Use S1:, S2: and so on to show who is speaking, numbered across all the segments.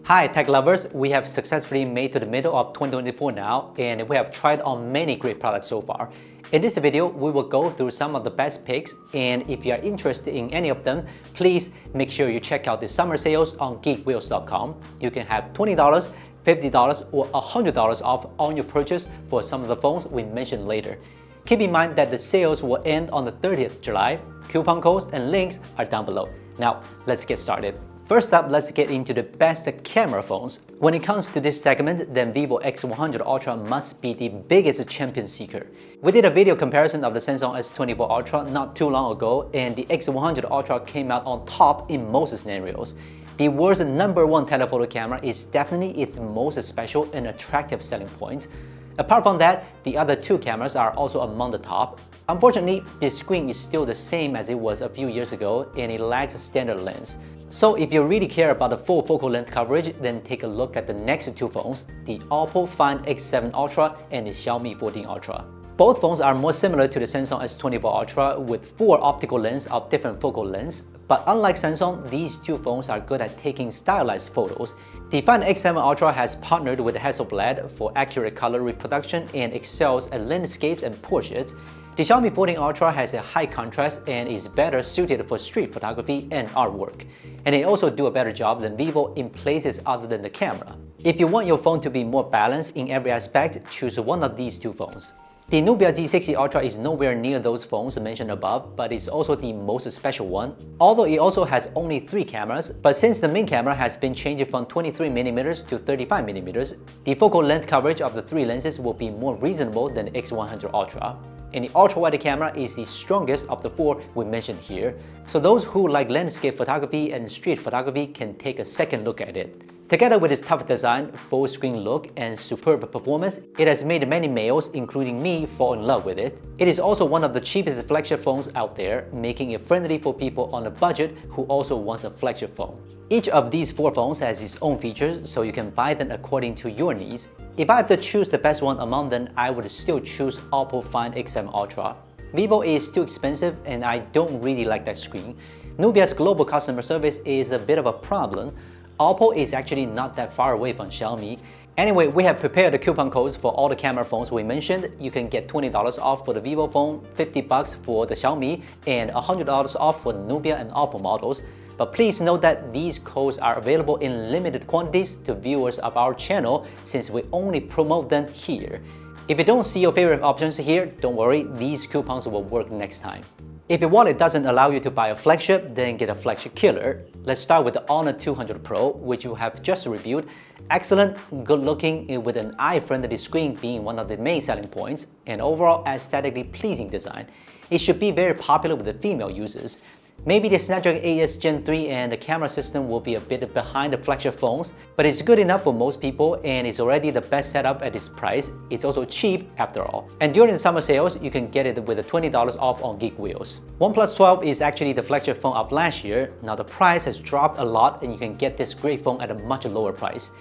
S1: Hi tech lovers, we have successfully made to the middle of 2024 now, and we have tried on many great products so far. In this video, we will go through some of the best picks, and if you are interested in any of them, please make sure you check out the summer sales on GeekWills.com. You can have $20, $50, or $100 off on your purchase for some of the phones we mentioned later. Keep in mind that the sales will end on the 30th July. Coupon codes and links are down below. Now, let's get started. First up, let's get into the best camera phones. When it comes to this segment, then Vivo X100 Ultra must be the biggest champion seeker. We did a video comparison of the Samsung S24 Ultra not too long ago, and the X100 Ultra came out on top in most scenarios. The world's #1 telephoto camera is definitely its most special and attractive selling point. Apart from that, the other two cameras are also among the top. Unfortunately, the screen is still the same as it was a few years ago, and it lacks a standard lens. So if you really care about the full focal length coverage, then take a look at the next two phones, the Oppo Find X7 Ultra and the Xiaomi 14 Ultra. Both phones are more similar to the Samsung S24 Ultra with 4 optical lenses of different focal lengths, but unlike Samsung, these two phones are good at taking stylized photos. The Find X7 Ultra has partnered with Hasselblad for accurate color reproduction and excels at landscapes and portraits. The Xiaomi 14 Ultra has a high contrast and is better suited for street photography and artwork. And they also do a better job than Vivo in places other than the camera. If you want your phone to be more balanced in every aspect, choose one of these two phones. The Nubia G60 Ultra is nowhere near those phones mentioned above, but it's also the most special one. Although it also has only 3 cameras, but since the main camera has been changed from 23mm to 35mm, the focal length coverage of the 3 lenses will be more reasonable than the X100 Ultra. And the ultra-wide camera is the strongest of the 4 we mentioned here, so those who like landscape photography and street photography can take a second look at it. Together with its tough design, full screen look, and superb performance, it has made many males, including me, fall in love with it. It is also one of the cheapest flagship phones out there, making it friendly for people on a budget who also wants a flagship phone. Each of these 4 phones has its own features, so you can buy them according to your needs. If I have to choose the best one among them, I would still choose Oppo Find X7 Ultra. Vivo is too expensive and I don't really like that screen. Nubia's global customer service is a bit of a problem. Oppo is actually not that far away from Xiaomi. Anyway, we have prepared the coupon codes for all the camera phones we mentioned. You can get $20 off for the Vivo phone, $50 for the Xiaomi, and $100 off for the Nubia and Oppo models. But please note that these codes are available in limited quantities to viewers of our channel since we only promote them here. If you don't see your favorite options here, don't worry, these coupons will work next time. If your wallet doesn't allow you to buy a flagship, then get a flagship killer. Let's start with the Honor 200 Pro, which you have just reviewed. Excellent, good looking, with an eye-friendly screen being one of the main selling points, and overall aesthetically pleasing design. It should be very popular with the female users. Maybe the Snapdragon 8s Gen 3 and the camera system will be a bit behind the flagship phones, but it's good enough for most people and it's already the best setup at this price. It's also cheap after all. And during the summer sales, you can get it with a $20 off on GeekWills. OnePlus 12 is actually the flagship phone of last year. Now the price has dropped a lot and you can get this great phone at a much lower price.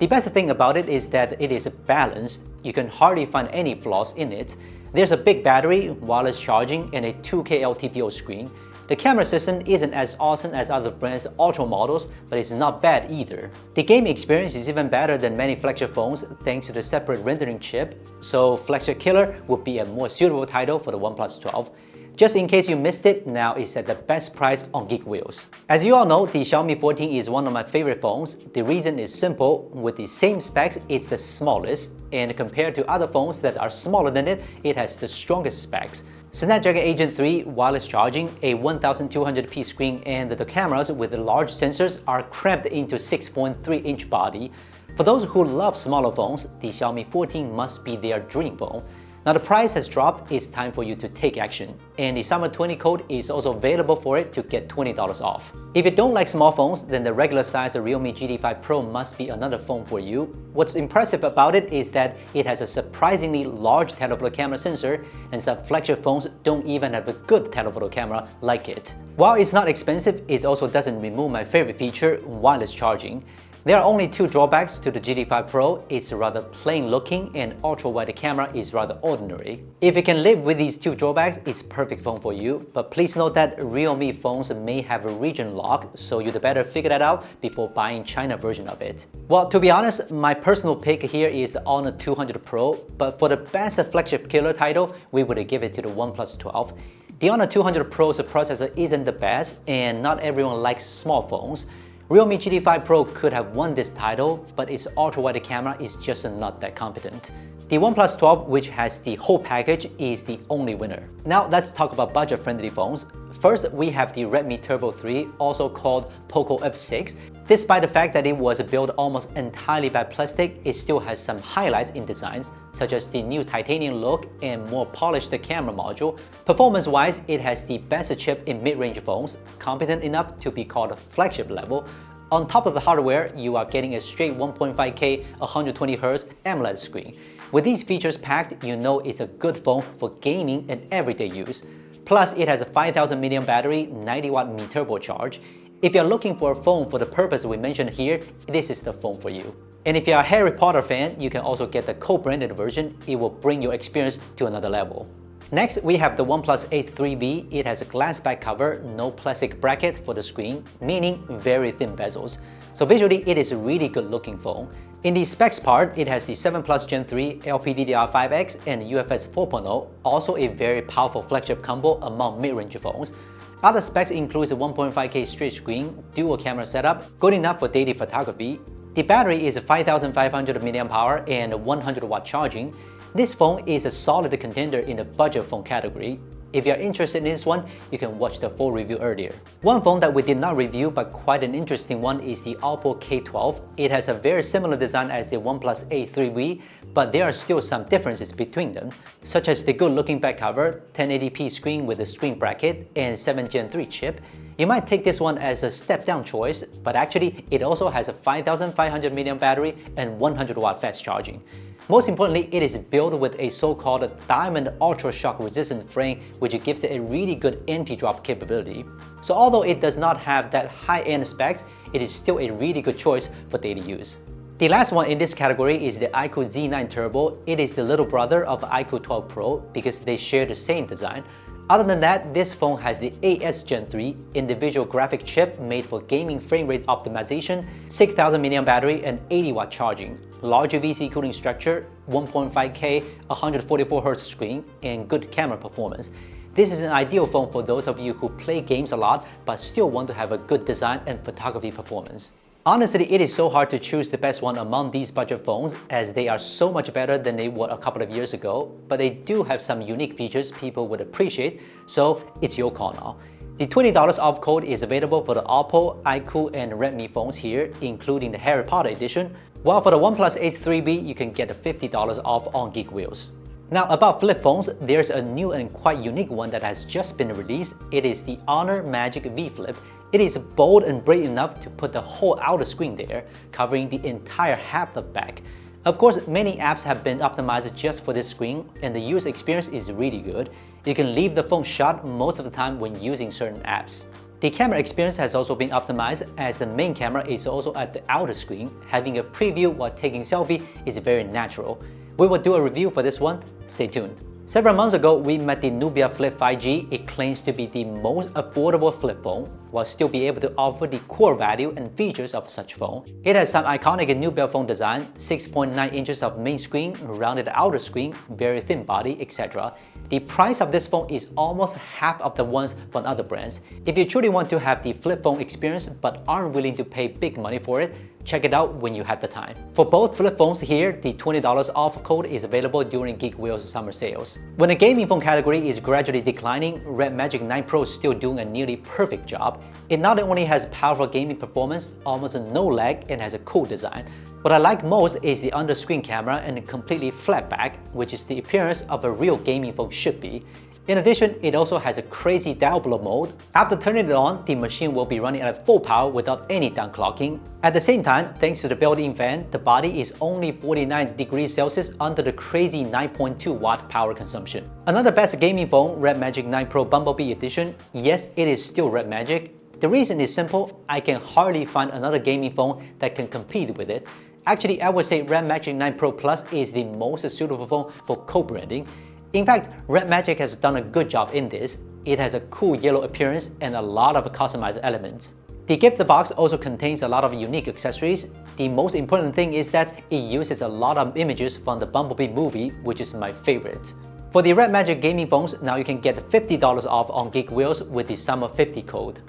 S1: The best thing about it is that it is balanced. You can hardly find any flaws in it. There's a big battery, wireless charging, and a 2K LTPO screen. The camera system isn't as awesome as other brands' Ultra models, but it's not bad either. The game experience is even better than many flagship phones thanks to the separate rendering chip, so Flagship Killer would be a more suitable title for the OnePlus 12. Just in case you missed it, now it's at the best price on GeekWills. As you all know, the Xiaomi 14 is one of my favorite phones. The reason is simple. With the same specs, it's the smallest, and compared to other phones that are smaller than it, it has the strongest specs. Snapdragon 8 Gen 3, wireless charging, a 1200p screen, and the cameras with the large sensors are cramped into 6.3-inch body. For those who love smaller phones, the Xiaomi 14 must be their dream phone. Now the price has dropped, it's time for you to take action. And the Summer 20 code is also available for it to get $20 off. If you don't like small phones, then the regular size Realme GT5 Pro must be another phone for you. What's impressive about it is that it has a surprisingly large telephoto camera sensor, and some flagship phones don't even have a good telephoto camera like it. While it's not expensive, it also doesn't remove my favorite feature, wireless charging. There are only two drawbacks to the GT5 Pro. It's rather plain looking and ultra-wide camera is rather ordinary. If you can live with these two drawbacks, it's perfect phone for you. But please note that Realme phones may have a region lock, so you'd better figure that out before buying China version of it. Well, to be honest, my personal pick here is the Honor 200 Pro, but for the best flagship killer title, we would give it to the OnePlus 12. The Honor 200 Pro's processor isn't the best, and not everyone likes small phones. Realme GT5 Pro could have won this title, but its ultra-wide camera is just not that competent. The OnePlus 12, which has the whole package, is the only winner. Now let's talk about budget-friendly phones. First, we have the Redmi Turbo 3, also called Poco F6. Despite the fact that it was built almost entirely by plastic, it still has some highlights in designs, such as the new titanium look and more polished camera module. Performance-wise, it has the best chip in mid-range phones, competent enough to be called flagship level. On top of the hardware, you are getting a straight 1.5K 120Hz AMOLED screen. With these features packed, you know it's a good phone for gaming and everyday use. Plus, it has a 5000 mAh battery, 90W Mi turbo charge. If you're looking for a phone for the purpose we mentioned here, this is the phone for you. And if you're a Harry Potter fan, you can also get the co-branded version. It will bring your experience to another level. Next, we have the OnePlus Ace 3V. It has a glass back cover, no plastic bracket for the screen, meaning very thin bezels. So visually, it is a really good looking phone. In the specs part, it has the 7 Plus Gen 3, LPDDR5X, and UFS 4.0, also a very powerful flagship combo among mid-range phones. Other specs includes a 1.5K straight screen, dual camera setup, good enough for daily photography. The battery is 5500 mAh and 100W charging. This phone is a solid contender in the budget phone category. If you are interested in this one, you can watch the full review earlier. One phone that we did not review but quite an interesting one is the Oppo K12. It has a very similar design as the OnePlus Ace 3V, but there are still some differences between them, such as the good-looking back cover, 1080p screen with a screen bracket, and 7 Gen 3 chip. You might take this one as a step-down choice, but actually it also has a 5500 mAh battery and 100W fast charging. Most importantly, it is built with a so-called diamond ultra shock resistant frame, which gives it a really good anti-drop capability. So although it does not have that high-end specs, it is still a really good choice for daily use. The last one in this category is the iQOO Z9 Turbo. It is the little brother of iQOO 12 Pro because they share the same design. Other than that, this phone has the AS Gen 3 individual graphic chip made for gaming frame rate optimization, 6000 mAh battery, and 80W charging, larger VC cooling structure, 1.5K 144Hz screen, and good camera performance. This is an ideal phone for those of you who play games a lot but still want to have a good design and photography performance. Honestly, it is so hard to choose the best one among these budget phones as they are so much better than they were a couple of years ago, but they do have some unique features people would appreciate, so it's your call now. The $20 off code is available for the Oppo, iQOO, and Redmi phones here, including the Harry Potter edition, while for the OnePlus Ace 3V, you can get $50 off on GeekWills. Now about flip phones, there's a new and quite unique one that has just been released. It is the Honor Magic V Flip. It is bold and brave enough to put the whole outer screen there, covering the entire half of back. Of course, many apps have been optimized just for this screen, and the user experience is really good. You can leave the phone shut most of the time when using certain apps. The camera experience has also been optimized as the main camera is also at the outer screen. Having a preview while taking selfie is very natural. We will do a review for this one. Stay tuned. Several months ago, we met the Nubia Flip 5G. It claims to be the most affordable flip phone, while still be able to offer the core value and features of such phone. It has some iconic Nubia phone design, 6.9 inches of main screen, rounded outer screen, very thin body, etc. The price of this phone is almost half of the ones from other brands. If you truly want to have the flip phone experience but aren't willing to pay big money for it, check it out when you have the time. For both flip phones here, the $20 off code is available during GeekWills summer sales. When the gaming phone category is gradually declining, Red Magic 9 Pro is still doing a nearly perfect job. It not only has powerful gaming performance, almost no lag, and has a cool design. What I like most is the under-screen camera and a completely flat back, which is the appearance of a real gaming phone should be. In addition, it also has a crazy dial blow mode. After turning it on, the machine will be running at full power without any downclocking. At the same time, thanks to the built-in fan, the body is only 49 degrees Celsius under the crazy 9.2 watt power consumption. Another best gaming phone, Red Magic 9 Pro Bumblebee Edition. Yes, it is still Red Magic. The reason is simple, I can hardly find another gaming phone that can compete with it. Actually, I would say Red Magic 9 Pro Plus is the most suitable phone for co-branding. In fact, Red Magic has done a good job in this. It has a cool yellow appearance and a lot of customized elements. The gift box also contains a lot of unique accessories. The most important thing is that it uses a lot of images from the Bumblebee movie, which is my favorite. For the Red Magic gaming phones, now you can get $50 off on GeekWills with the Summer 50 code.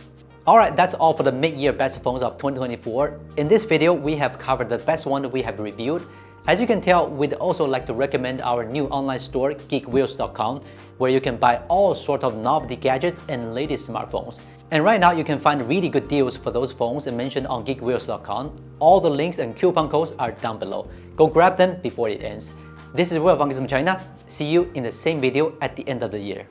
S1: Alright, that's all for the mid-year best phones of 2024. In this video, we have covered the best one we have reviewed. As you can tell, we'd also like to recommend our new online store, GeekWills.com, where you can buy all sorts of novelty gadgets and latest smartphones. And right now, you can find really good deals for those phones mentioned on GeekWills.com. All the links and coupon codes are down below. Go grab them before it ends. This is Will from Gizmochina. See you in the same video at the end of the year.